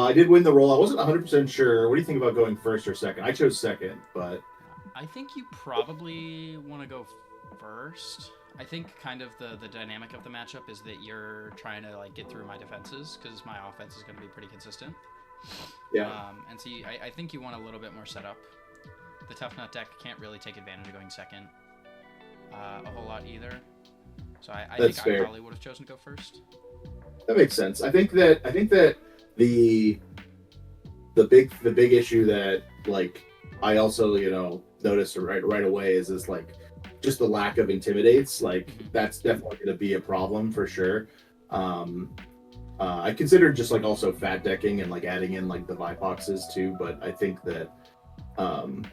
I did win the roll. I wasn't 100% sure. What do you think about going first or second? I chose second, but I think you probably want to go first. I think kind of the dynamic of the matchup is that you're trying to like get through my defenses because my offense is going to be pretty consistent. yeah, And so I think you want a little bit more setup. The Tuffnut deck can't really take advantage of going second a whole lot either. So I that's think I fair. probably would have chosen to go first. That makes sense. I think that the the big issue that like I also noticed right away is this like just the lack of intimidates. Like Mm-hmm. that's definitely going to be a problem for sure. Um, I considered just like also fat decking and like adding in like the Vipoxes too, but I think that um,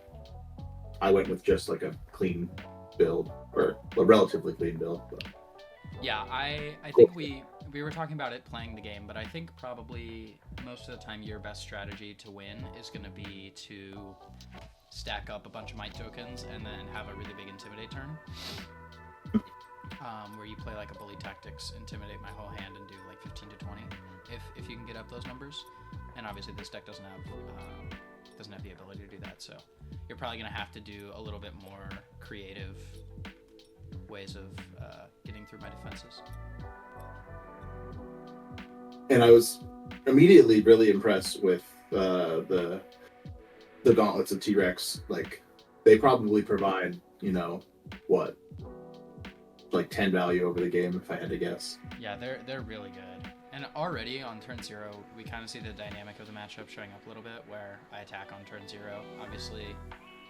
I went with just like a clean build or a relatively clean build. But Yeah, I cool. think we were talking about it playing the game, but I think probably most of the time your best strategy to win is going to be to stack up a bunch of might tokens and then have a really big intimidate turn. Where you play like a bully tactics, intimidate my whole hand, and do like 15 to 20, if you can get up those numbers. And obviously this deck doesn't have the ability to do that, so you're probably gonna have to do a little bit more creative ways of getting through my defenses. And I was immediately really impressed with the gauntlets of T-Rex. Like they probably provide what, like 10 value over the game if I had to guess. Yeah, they're really good. And already on turn 0, we kind of see the dynamic of the matchup showing up a little bit, where I attack on turn 0. Obviously,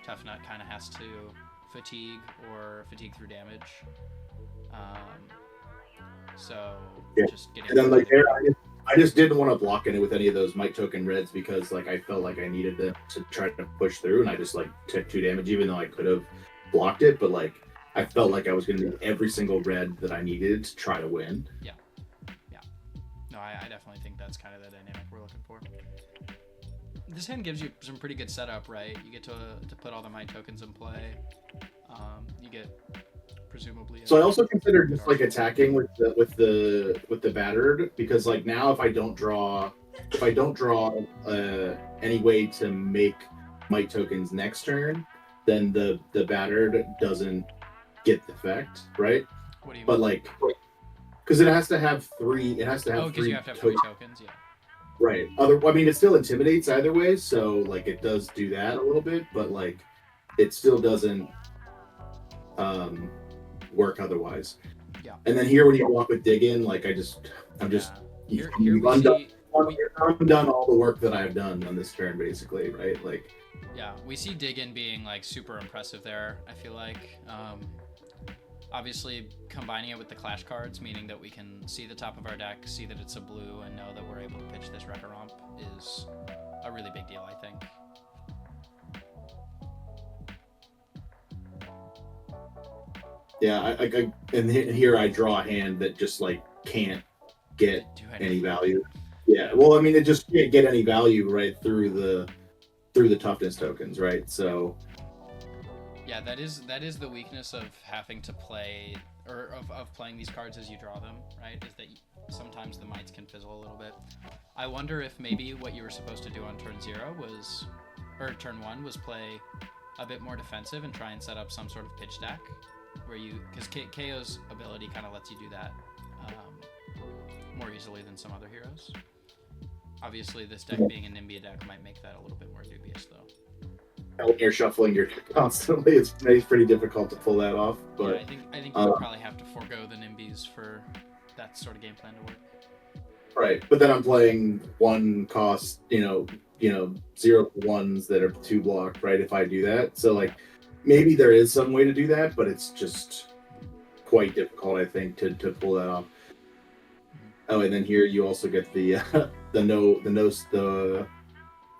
Tuffnut kind of has to fatigue or fatigue through damage. So Yeah. just getting. And then like there, I just didn't want to block in it with any of those Might Token Reds because like I felt like I needed them to try to push through, and I just like took 2 damage even though I could have blocked it, but like I felt like I was going to need every single red that I needed to try to win. Yeah. No, I definitely think that's kind of the dynamic we're looking for. This hand gives you some pretty good setup, right? You get to put all the Might tokens in play. You get presumably. So I also considered just like attacking with the battered, because like now if I don't draw any way to make Might tokens next turn, then the battered doesn't get the effect, right? What do you But mean? like because it has to have three. It has to Oh, have because you three have to have 3 tokens. Yeah. right. I mean, it still intimidates either way. So like, it does do that a little bit, but like, it still doesn't work otherwise. Yeah. And then here, when you walk with dig in, like I'm just Here you've we undone, see. undone all the work that I've done on this turn, basically, right? Like, Yeah, we see Diggin being like super impressive there. I feel like, obviously combining it with the clash cards, meaning that we can see the top of our deck, see that it's a blue, and know that we're able to pitch this Wrecker Romp is a really big deal, I think. yeah, and here I draw a hand that just like can't get any value. Yeah, well, I mean, it just can't get any value right through the toughness tokens, right? So yeah, that is the weakness of having to play, or of playing these cards as you draw them, right? Is that sometimes the mites can fizzle a little bit. I wonder if maybe what you were supposed to do on turn 0 was, or turn 1 was play a bit more defensive and try and set up some sort of pitch stack, where you, because Kayo's ability kind of lets you do that more easily than some other heroes. Obviously, this deck being a Nimbia deck might make that a little bit more dubious, though. when you're shuffling your constantly, it's pretty difficult to pull that off. But yeah, I think you would probably have to forego the Nimbies for that sort of game plan to work. Right, but then I'm playing one cost, 0 that are 2 blocked, right? If I do that, so like maybe there is some way to do that, but it's just quite difficult, I think, to pull that off. Oh, and then here you also get the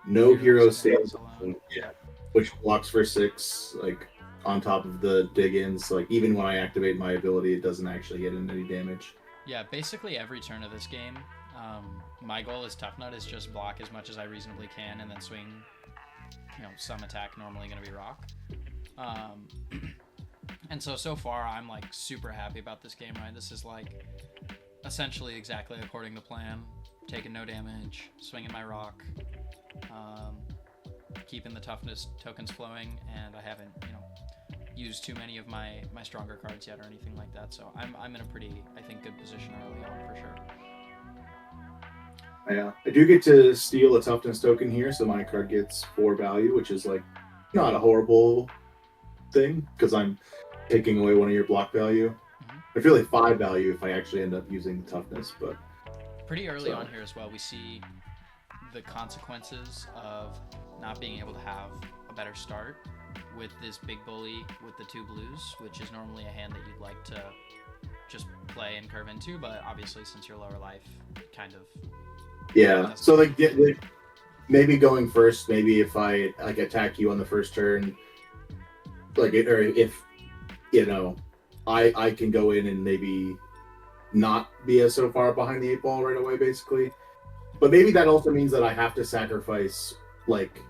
no hero stands alone, yeah, which blocks for 6, like on top of the dig-ins. So, like even when I activate my ability, it doesn't actually get in any damage. Yeah, basically every turn of this game, my goal as Tuffnut is just block as much as I reasonably can, and then swing, some attack, normally going to be rock. And so far, I'm like super happy about this game, right? This is like essentially exactly according to plan. taking no damage, swinging my rock, keeping the toughness tokens flowing, and I haven't, used too many of my stronger cards yet or anything like that. So I'm in a pretty, I think, good position early on for sure. Yeah, I do get to steal a toughness token here, so my card gets 4 value, which is like not a horrible thing because I'm taking away one of your block value. I feel like 5 value if I actually end up using the toughness, but pretty early on here as well, we see the consequences of not being able to have a better start with this big bully with the 2 blues, which is normally a hand that you'd like to just play and curve into, but obviously since you're lower life, kind of. Yeah, so like maybe going first, maybe if I like attack you on the first turn, like or if I can go in and maybe not be so far behind the 8 ball right away, basically. But maybe that also means that I have to sacrifice like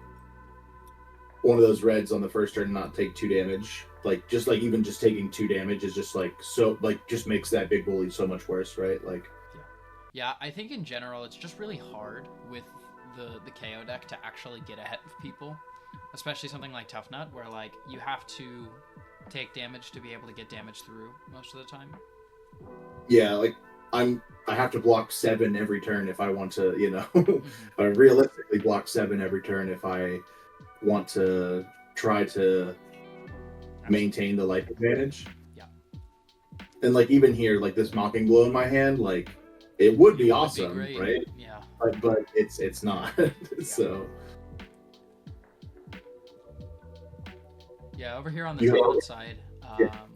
one of those reds on the first turn and not take 2 damage. Like even just taking 2 damage is just like so like just makes that big bully so much worse, right? Like. Yeah, I think in general it's just really hard with the KO deck to actually get ahead of people, especially something like Tuffnut, where like you have to take damage to be able to get damage through most of the time. Yeah, like I have to block 7 every turn if I want to, I realistically block 7 every turn if I want to try to maintain the life advantage. Yeah. And like even here, like this Mocking Blow in my hand, like it would be awesome, right? Yeah. But it's not. So. Yeah, over here on the Tuffnut side.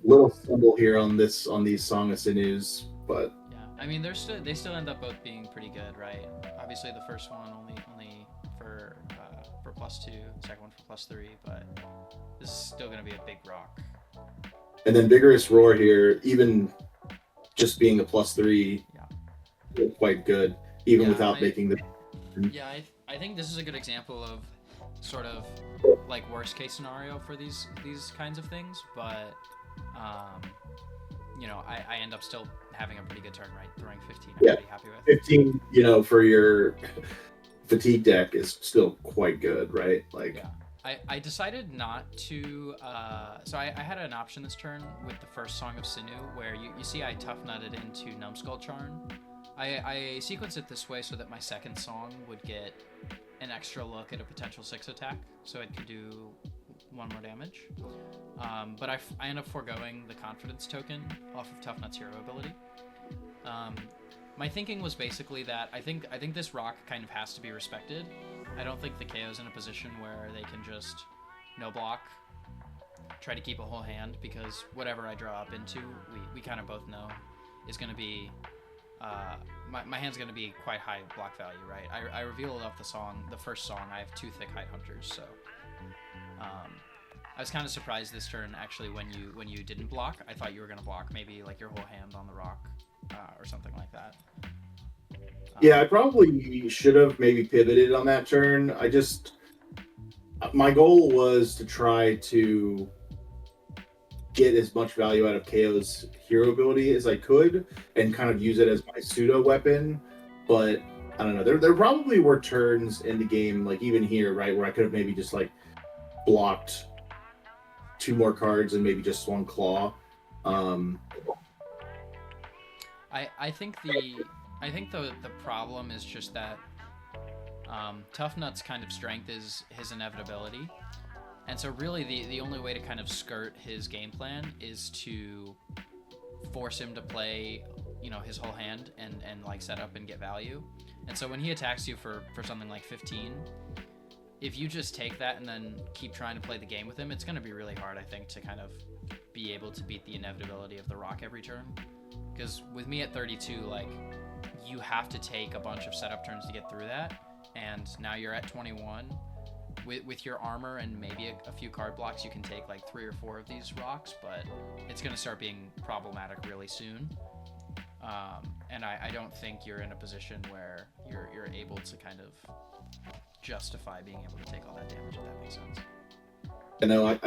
Little stumble here on these Song of Sinus, but. Yeah, I mean they still end up both being pretty good, right? Obviously the first one only for +2, second one for +3, but this is still gonna be a big rock. And then Vigorous Roar here, even just being a +3. Quite good, even without making the. Yeah, I think this is a good example of sort of like worst case scenario for these kinds of things, but I end up still having a pretty good turn, right? Throwing 15, I'm pretty happy with. 15, for your fatigue deck is still quite good, right? Like. Yeah. I decided not to, so I had an option this turn with the first Song of Sinu where you see I Tuffnutted into Numbskull Charm. I sequenced it this way so that my second song would get an extra look at a potential 6 attack, so it could do 1 more damage. But I end up foregoing the confidence token off of Tuffnut's hero ability. My thinking was basically that I think this rock kind of has to be respected. I don't think the KO's in a position where they can just no block, try to keep a whole hand, because whatever I draw up into, we kind of both know is going to be my hand's going to be quite high block value, right? I revealed off the first song, I have 2 thick Hide Hunters, so I was kind of surprised this turn actually when you didn't block. I thought you were going to block maybe like your whole hand on the rock or something like that. Yeah, I probably should have maybe pivoted on that turn. My goal was to try to get as much value out of KO's hero ability as I could and kind of use it as my pseudo weapon. But I don't know. There probably were turns in the game, like even here, right, where I could have maybe just like blocked 2 more cards and maybe just swung Claw. I think the problem is just that Tuffnut's kind of strength is his inevitability. And so really the only way to kind of skirt his game plan is to force him to play, his whole hand and like set up and get value. And so when he attacks you for something like 15, if you just take that and then keep trying to play the game with him, it's going to be really hard, I think, to kind of be able to beat the inevitability of the rock every turn. Because with me at 32, like, you have to take a bunch of setup turns to get through that. And now you're at 21. With your armor and maybe a few card blocks, you can take like 3 or 4 of these rocks, but it's going to start being problematic really soon. And I don't think you're in a position where you're able to kind of justify being able to take all that damage, if that makes sense. I know.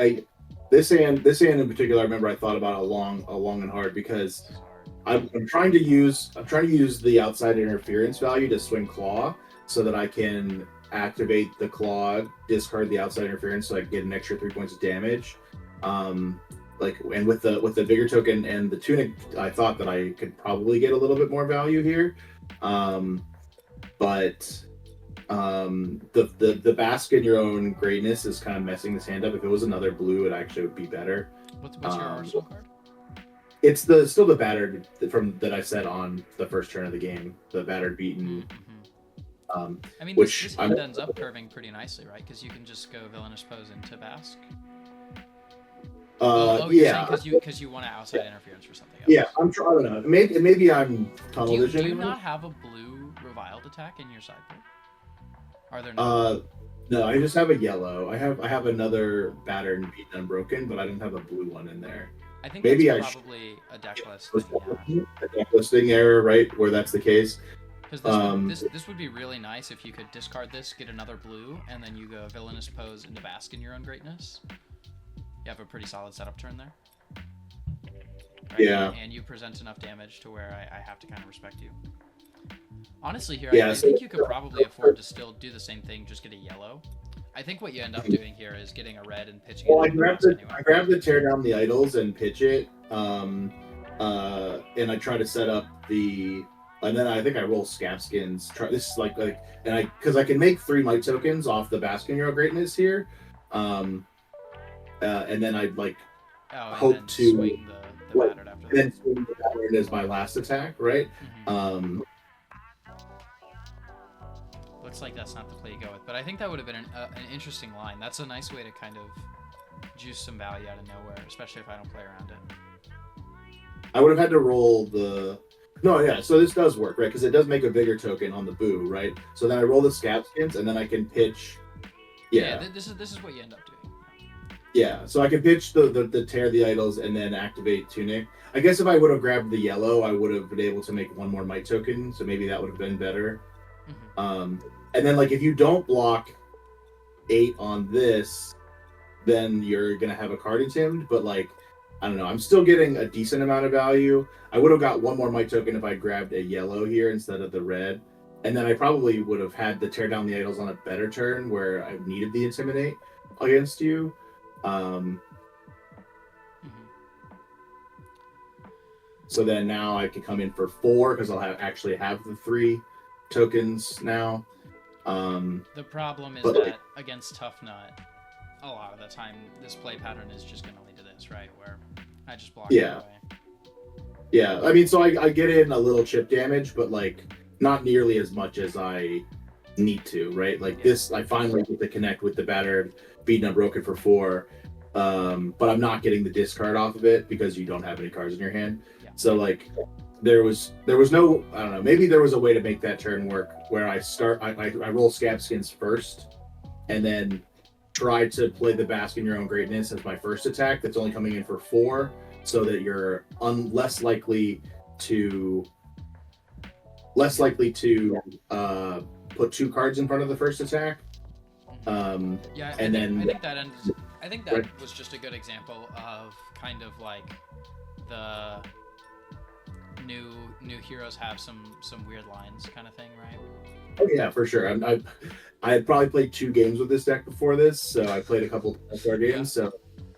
This hand in particular, I remember I thought about it long and hard because I'm trying to use the outside interference value to swing claw so that I can activate the claw, discard the outside interference, so I get an extra 3 points of damage. And with the vigor token and the tunic, I thought that I could probably get a little bit more value here, but the bask in your own greatness is kind of messing this hand up. If it was another blue, it actually would be better. What's your arsenal card? It's still the battered from that I said on the first turn of the game, the battered beaten. I mean, which this hand ends up curving pretty nicely, right? Because you can just go villainous pose into Bask. Yeah, because you want to outside interference for something else. Yeah, I'm trying. I don't know. Maybe I'm tunnel vision. Do you not have a blue reviled attack in your sideboard? Are there no? No, I just have a yellow. I have another battered and beaten unbroken, but I don't have a blue one in there. I think maybe that's probably a deck list thing. A deck listing error, right? Where that's the case. Because this would be really nice if you could discard this, get another blue, and then you go villainous pose into Bask in your own greatness. You have a pretty solid setup turn there. Right? Yeah. And you present enough damage to where I have to kind of respect you. Honestly, here, yeah, I think you could probably afford to still do the same thing, just get a yellow. I think what you end up doing here is getting a red and pitching it. I grab the tear down the idols and pitch it. And I try to set up the... And then I think I roll Scab Skins. This is because I can make 3 might tokens off the Baskin Hero Greatness here. And then I'd hope to swing the battered after that. Then swing the battered as my last attack, right? Mm-hmm. Looks like that's not the play you go with, but I think that would have been an interesting line. That's a nice way to kind of juice some value out of nowhere, especially if I don't play around it. I would have had to roll the... No, yeah, so this does work, right? Because it does make a bigger token on the boo, right? So then I roll the Scab Skins, and then I can pitch... Yeah, this is what you end up doing. Yeah, so I can pitch the tear the idols and then activate Tunic. I guess if I would have grabbed the yellow, I would have been able to make 1 more might token, so maybe that would have been better. Mm-hmm. And then, if you don't block 8 on this, then you're going to have a card intimed, but, I don't know. I'm still getting a decent amount of value. I would have got 1 more might token if I grabbed a yellow here instead of the red. And then I probably would have had to tear down the idols on a better turn where I needed the intimidate against you. So then now I can come in for 4 because I'll actually have the 3 tokens now. The problem is that against Tuffnut, a lot of the time this play pattern is just going to lead to this, right? Where I just block it away. Yeah, I mean, so I get in a little chip damage, but not nearly as much as I need to, right? This, I finally get to connect with the battered, beaten, unbroken for 4, but I'm not getting the discard off of it because you don't have any cards in your hand. Yeah. So there was no, I don't know, maybe there was a way to make that turn work where I roll Scab Skins first, and then try to play the Bask in Your Own Greatness as my first attack that's only coming in for 4, so that you're less likely to put 2 cards in front of the first attack. I think that was just a good example of kind of the new heroes have some weird lines kind of thing, right? Oh yeah, for sure. I had probably played 2 games with this deck before this, so I played a couple of card games. So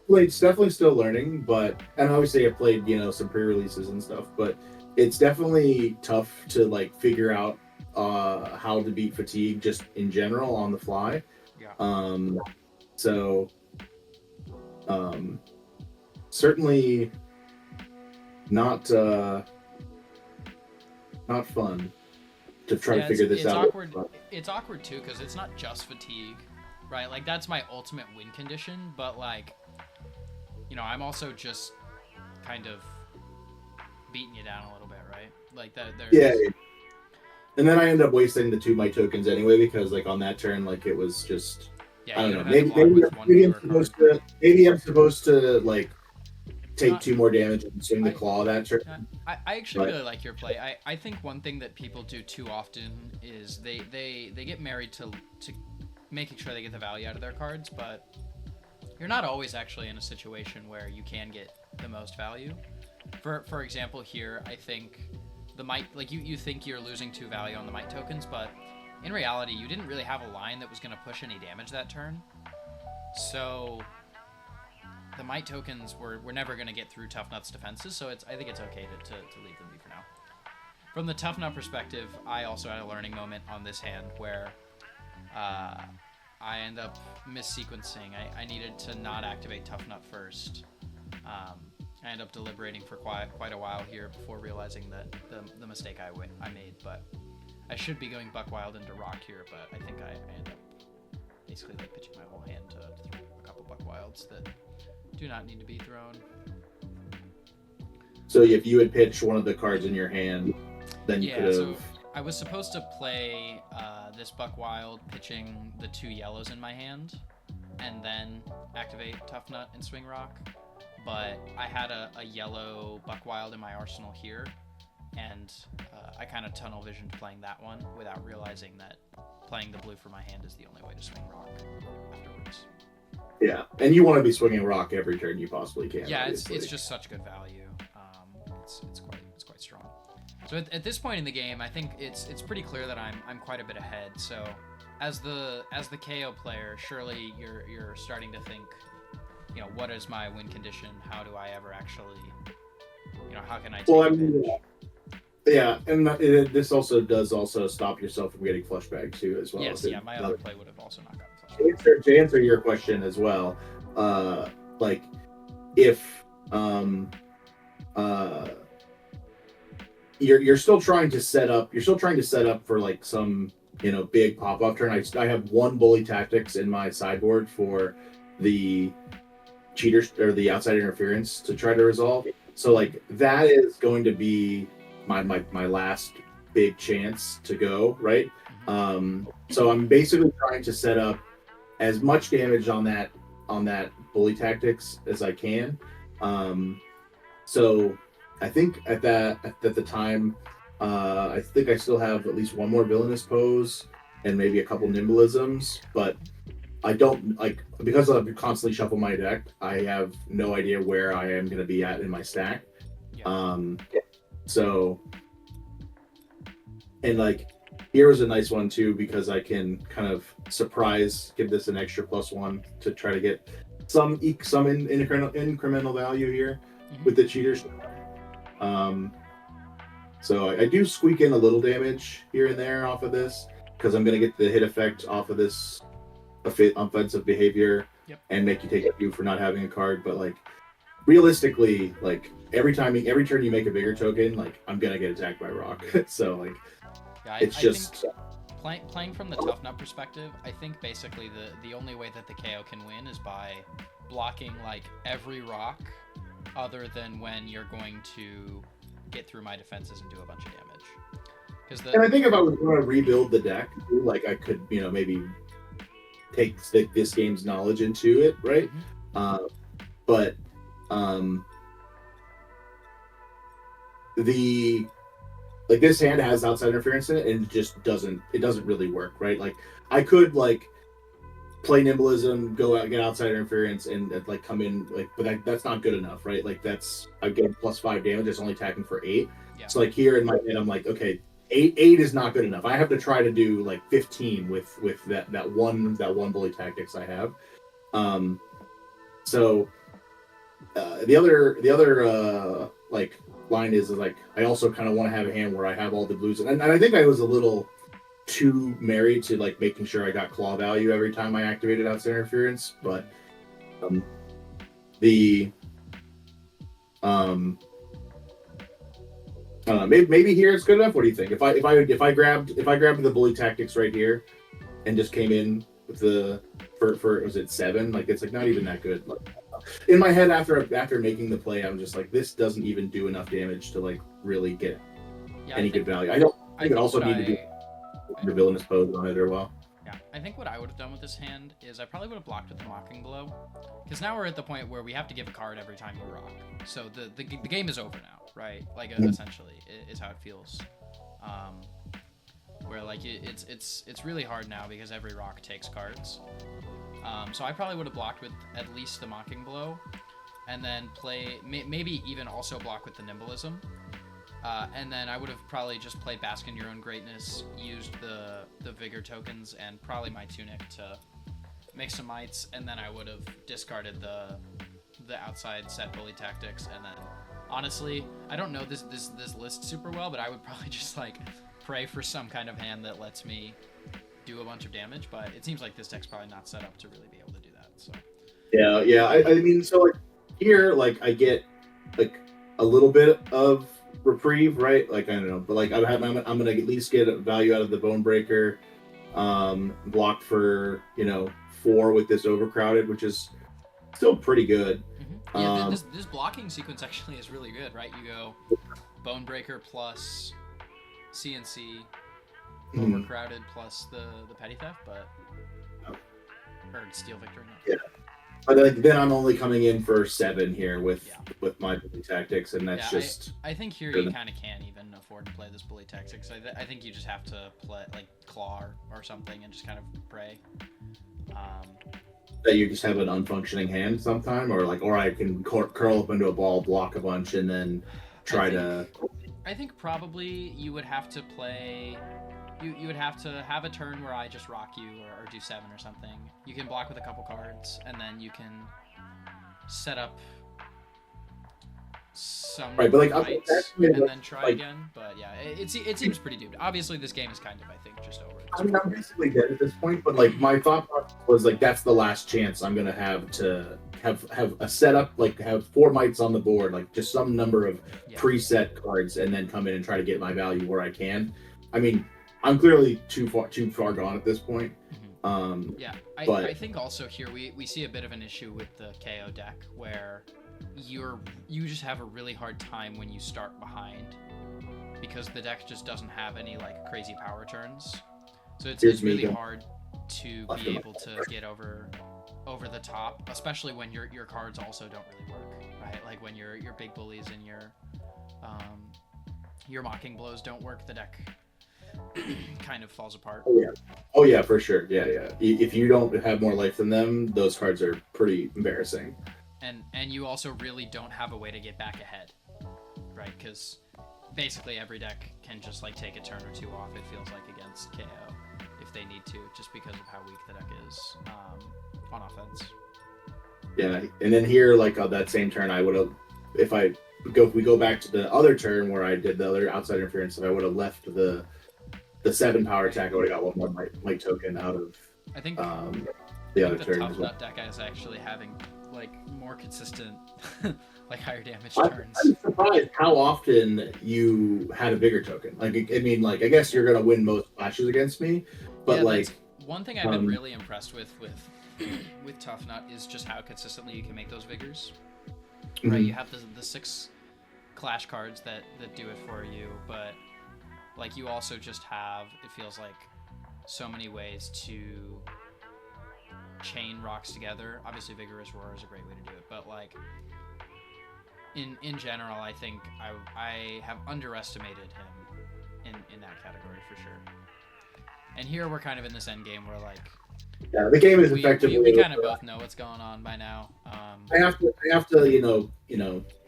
it's definitely still learning, and obviously I played some pre-releases and stuff, but it's definitely tough to figure out how to beat fatigue just in general on the fly. Certainly not fun to try to figure this out. It's awkward too because it's not just fatigue, right? That's my ultimate win condition, but I'm also just kind of beating you down a little bit, right? And then I end up wasting the 2 might tokens anyway because on that turn it was just I don't know. Maybe I'm supposed to take 2 more damage and swing the claw that turn. I actually really like your play. I think one thing that people do too often is they get married to making sure they get the value out of their cards, but you're not always actually in a situation where you can get the most value. For example, here I think the might, like you think you're losing 2 value on the might tokens, but in reality you didn't really have a line that was going to push any damage that turn. So the might tokens were never going to get through Tuffnut's defenses, so I think it's okay to leave them be for now. From the Tuffnut perspective, I also had a learning moment on this hand where I end up missequencing. I needed to not activate Tuffnut first. I end up deliberating for quite a while here before realizing that the mistake I made. But I should be going Buck Wild into Rock here, but I think I end up basically like pitching my whole hand to throw a couple Buck Wilds that do not need to be thrown. So if you had pitched one of the cards in your hand, then you could have... So I was supposed to play this Buck Wild, pitching the 2 yellows in my hand, and then activate Tuffnut and Swing Rock. But I had a yellow Buck Wild in my arsenal here, and I kind of tunnel visioned playing that one without realizing that playing the blue for my hand is the only way to Swing Rock afterwards. Yeah, and you want to be swinging Rock every turn you possibly can. Yeah, it's just such good value. It's quite strong. So at this point in the game, I think it's pretty clear that I'm quite a bit ahead. So as the Kayo player, surely you're starting to think, what is my win condition? How do I ever actually, how can I take advantage? Yeah, and this also does stop yourself from getting flush bag too, as well. Yes, my other play would have also not gotten flush bag. To answer your question as well, like if you're still trying to set up for like some big pop-off turn. I have 1 bully tactics in my sideboard for the cheaters or the outside interference to try to resolve. So like that is going to be my last big chance to go, right? So I'm basically trying to set up as much damage on that bully tactics as I can. So I think at the time, I think I still have at least 1 more villainous pose and maybe a couple nimbleisms, but I don't because I constantly shuffle my deck. I have no idea where I am going to be at in my stack. Yeah. So, and like here was a nice one too, because I can kind of give this an extra +1 to try to get some incremental value here with the cheaters. So I do squeak in a little damage here and there off of this because I'm going to get the hit effect off of this offensive behavior and make you take a view for not having a card. But like realistically, like every turn you make a bigger token, like I'm going to get attacked by Rock. So like it's just playing from the Tuffnut perspective. I think basically the only way that the KO can win is by blocking like every Rock other than when you're going to get through my defenses and do a bunch of damage. And I think if I was going to rebuild the deck, like I could, maybe take this game's knowledge into it, right? But this hand has outside interference in it, and it just doesn't really work, right? Like I could play nimbleism, go out, get outside interference, and come in but that's not good enough, right? Like I get +5 damage. It's only attacking for 8. Yeah. So here in my head, I'm like, okay, 8 is not good enough. I have to try to do 15 with that one bully tactics I have. So the other line is I also kind of want to have a hand where I have all the blues, and I think I was a little too married to making sure I got claw value every time I activated outside interference, but maybe here it's good enough. What do you think? If I grabbed the bully tactics right here and just came in with for was it 7? It's not even that good. In my head after making the play, I'm just this doesn't even do enough damage to really get any good value. I think it also need to be the villainous pose on it or well. Yeah, I think what I would have done with this hand is I probably would have blocked with the Mocking Blow, because now we're at the point where we have to give a card every time you rock. So the game is over now, right? Essentially is how it feels. Where it's really hard now because every rock takes cards. So I probably would have blocked with at least the Mocking Blow, and then play maybe even also block with the nimbleism. And then I would have probably just played Bask in Your Own Greatness, used the Vigor tokens, and probably my Tunic to make some mites, and then I would have discarded the outside set bully tactics, and then honestly, I don't know this list super well, but I would probably just like pray for some kind of hand that lets me do a bunch of damage, but it seems like this deck's probably not set up to really be able to do that. So Yeah. I mean, so like here, like I get like a little bit of reprieve, right? Like I don't know, but like I'm gonna at least get a value out of the Bone Breaker, blocked for 4 with this Overcrowded, which is still pretty good. Mm-hmm. Yeah, this blocking sequence actually is really good, right? You go Bone Breaker plus CNC, Overcrowded plus the Petty Theft, but or Steel Victory. No. Yeah. But like, then I'm only coming in for 7 here with my bully tactics, and that's just. I think here you kind of can't even afford to play this bully tactics. I think you just have to play like Claw or something and just kind of pray. That you just have an unfunctioning hand sometime, or I can curl up into a ball, block a bunch, and then try to. I think probably you would have to play. You would have to have a turn where I just rock you or do 7 or something. You can block with a couple cards, and then you can set up some right, but like fights and then try again. But yeah, it seems pretty doomed. Obviously, this game is kind of, I think, just over. I'm basically dead at this point, but like my thought process was like that's the last chance I'm gonna have to have a setup, like have 4 mites on the board, like just some number of preset cards, and then come in and try to get my value where I can. I mean, I'm clearly too far gone at this point. I think also here we see a bit of an issue with the KO deck where you just have a really hard time when you start behind because the deck just doesn't have any like crazy power turns. So it's really hard to be able to get over the top, especially when your cards also don't really work, right? Like when your big bullies and your mocking blows don't work, the deck kind of falls apart. Oh yeah, for sure. Yeah. If you don't have more life than them, those cards are pretty embarrassing. And you also really don't have a way to get back ahead, right? Because basically every deck can just like take a turn or 2 off, it feels like, against KO if they need to, just because of how weak the deck is on offense. Yeah, and then here, like on that same turn, I would have, if we go back to the other turn where I did the other outside interference, if I would have left the 7 power attack, I would have got 1 more might token out of. I think the other turn. The Tuffnut deck is actually having like more consistent, like higher damage turns. I'm surprised how often you had a bigger token. Like, I mean, like I guess you're gonna win most flashes against me, but like one thing I've been really impressed with Tuffnut is just how consistently you can make those vigors. Right, you have the 6 clash cards that do it for you, but like you also just have, it feels like, so many ways to chain rocks together. Obviously Vigorous Roar is a great way to do it, but like in general, I think I have underestimated him in that category for sure. And here we're kind of in this end game where like the game is effectively. We kind of both know what's going on by now. I have to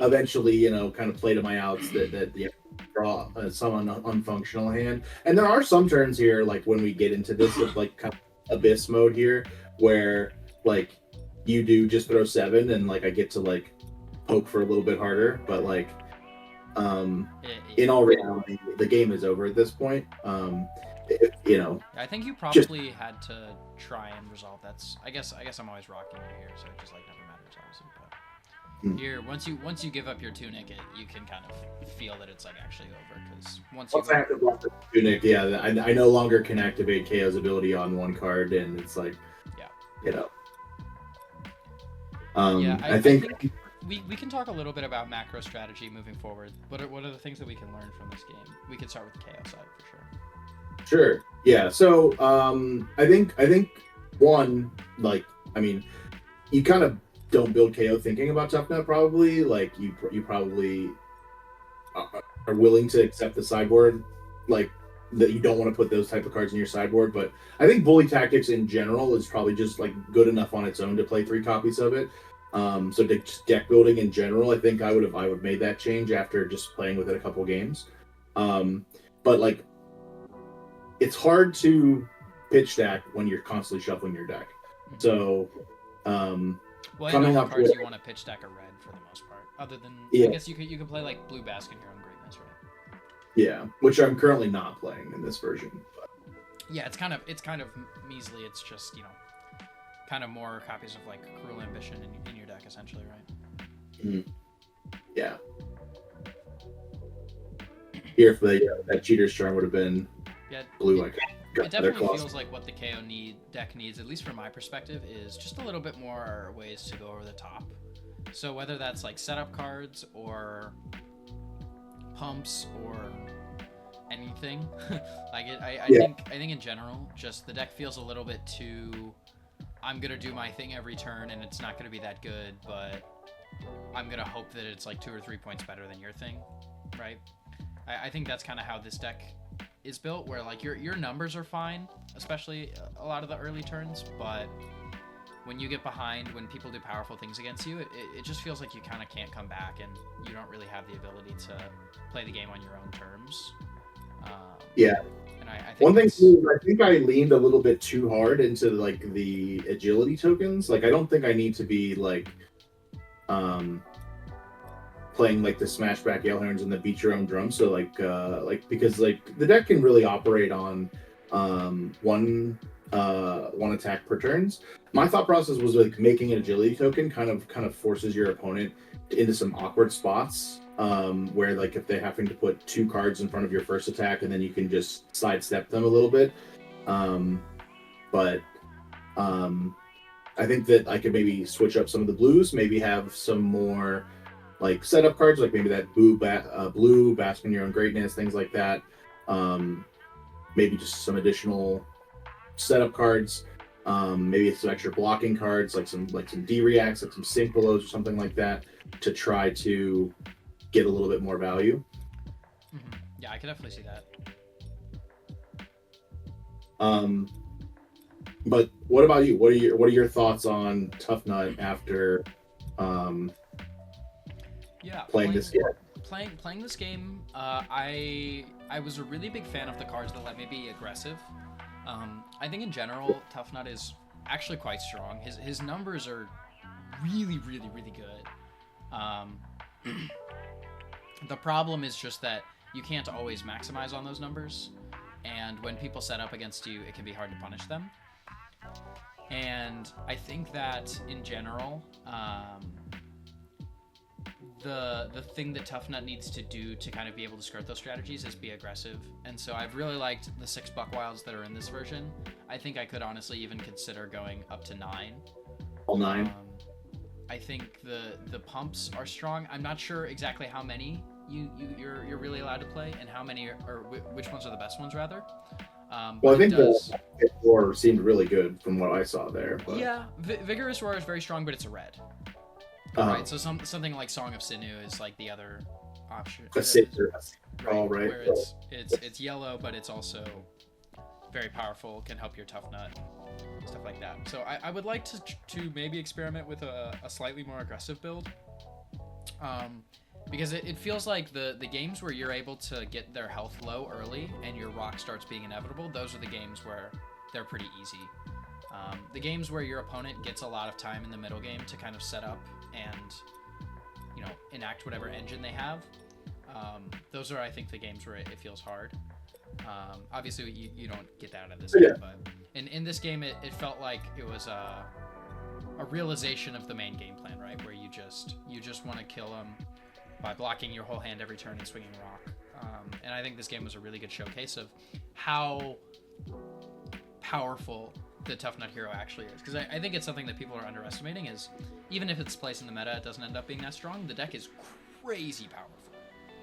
eventually kind of play to my outs that draw some unfunctional hand. And there are some turns here, like when we get into this of like kind of abyss mode here, where like you do just throw 7 and like I get to like poke for a little bit harder, but like in all reality, the game is over at this point. I think you probably had to try and resolve that. I guess I'm always rocking you here, so it just like never matters, obviously. But here, once you give up your tunic, you can kind of feel that it's like actually over, because once I have to block the tunic, I no longer can activate KO's ability on 1 card, and it's like, I think we can talk a little bit about macro strategy moving forward. What are the things that we can learn from this game? We can start with the KO side for sure. Sure. Yeah. So I think one, like, I mean, you kind of don't build KO thinking about Tuffnut probably. Like you probably are willing to accept the sideboard, like that you don't want to put those type of cards in your sideboard. But I think bully tactics in general is probably just like good enough on its own to play 3 copies of it. So just deck building in general, I think I would made that change after just playing with it a couple games. But like, it's hard to pitch stack when you're constantly shuffling your deck. So, well, and all coming the up cards with you want to pitch stack are red for the most part. Other than Yeah. I guess you could play like blue bask in your own greatness, right? Yeah, which I'm currently not playing in this version. But Yeah, it's kind of measly. It's just kind of more copies of like Cruel Ambition in your deck essentially, right? yeah, here if that Cheater's Charm would have been Yeah, blue, I it definitely feels like what the KO deck needs, at least from my perspective, is just a little bit more ways to go over the top. So whether that's like setup cards or pumps or anything, like I think in general, just the deck feels a little bit too. I'm gonna do my thing every turn, and it's not gonna be that good, but I'm gonna hope that it's like 2 or 3 points better than your thing, right? I think that's kind of how this deck is built, where like your numbers are fine, especially a lot of the early turns, but when you get behind, when people do powerful things against you, it just feels like you kind of can't come back, and you don't really have the ability to play the game on your own terms. Yeah. And I think one thing too, I think I leaned a little bit too hard into like the agility tokens. Like I don't think I need to be like playing like the Smashback Yellhorns and the Beat Your Own Drum. So like because like the deck can really operate on one attack per turns. My thought process was like making an agility token kind of forces your opponent into some awkward spots, where like if they're having to put 2 cards in front of your first attack and then you can just sidestep them a little bit. But I think that I could maybe switch up some of the blues, maybe have some more like setup cards, like maybe that blue Bask in Your Own Greatness, things like that. Maybe just some additional setup cards. Maybe some extra blocking cards, like some D-reacts, like some sync belows or something like that, to try to get a little bit more value. Mm-hmm. Yeah, I can definitely see that. But what about you? What are your thoughts on Tuffnut after playing this game? Playing this game, I was a really big fan of the cards that let me be aggressive. I think in general, Tuffnut is actually quite strong. His numbers are really, really, really good. The problem is just that you can't always maximize on those numbers, and when people set up against you, it can be hard to punish them. And I think that in general, the thing that Tuffnut needs to do to kind of be able to skirt those strategies is be aggressive. And so I've really liked the 6 Buckwilds that are in this version. I think I could honestly even consider going up to 9. All 9. I think the pumps are strong. I'm not sure exactly how many you're really allowed to play, and how many or which ones are the best ones rather. Well, I think the Roar seemed really good from what I saw there. But... Yeah, Vigorous Roar is very strong, but it's a red. Right, so something like Song of Sinew is like the other option. Right, where it's yellow, but it's also very powerful, can help your Tuffnut, stuff like that. So I would like to maybe experiment with a slightly more aggressive build, because it feels like the games where you're able to get their health low early and your rock starts being inevitable, those are the games where they're pretty easy. The games where your opponent gets a lot of time in the middle game to kind of set up and enact whatever engine they have, those are, I think, the games where it feels hard. Obviously you don't get that out of this game, but in this game it felt like it was a realization of the main game plan, right, where you just want to kill them by blocking your whole hand every turn and swinging rock. And I think this game was a really good showcase of how powerful the Tuffnut hero actually is, because I think it's something that people are underestimating, is even if its place in the meta, it doesn't end up being that strong. The deck is crazy powerful.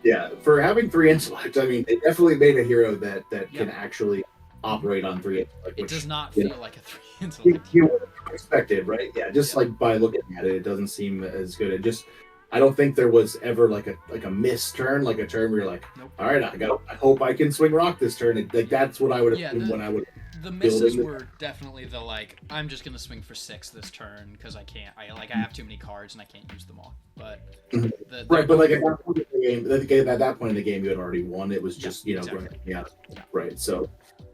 Yeah, for having 3 intellect, I mean, it definitely made a hero that can actually operate on 3 intellect. It does not feel like a 3 intellect. You would have expected, right? Yeah, just like by looking at it, it doesn't seem as good. I don't think there was ever like a missed turn, like a turn where you're like, Nope. all right, I hope I can swing rock this turn. And, like that's what I would have when I would. The misses were definitely the like I'm just gonna swing for 6 this turn because I can't. I have too many cards and I can't use them all. But right, but like at that point in the game, at that point in the game, you had already won. It was just exactly. Right. So,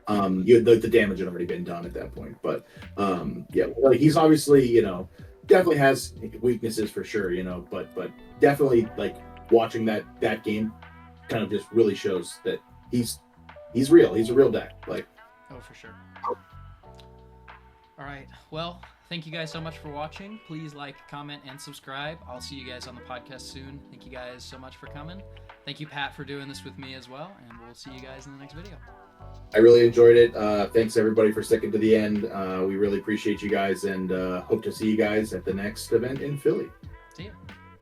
the damage had already been done at that point. But like he's obviously definitely has weaknesses for sure. But definitely like watching that game kind of just really shows that he's real. He's a real deck. Like. Oh, for sure. All right. Well, thank you guys so much for watching. Please like, comment, and subscribe. I'll see you guys on the podcast soon. Thank you guys so much for coming. Thank you, Pat, for doing this with me as well. And we'll see you guys in the next video. I really enjoyed it. Thanks, everybody, for sticking to the end. We really appreciate you guys and hope to see you guys at the next event in Philly. See ya.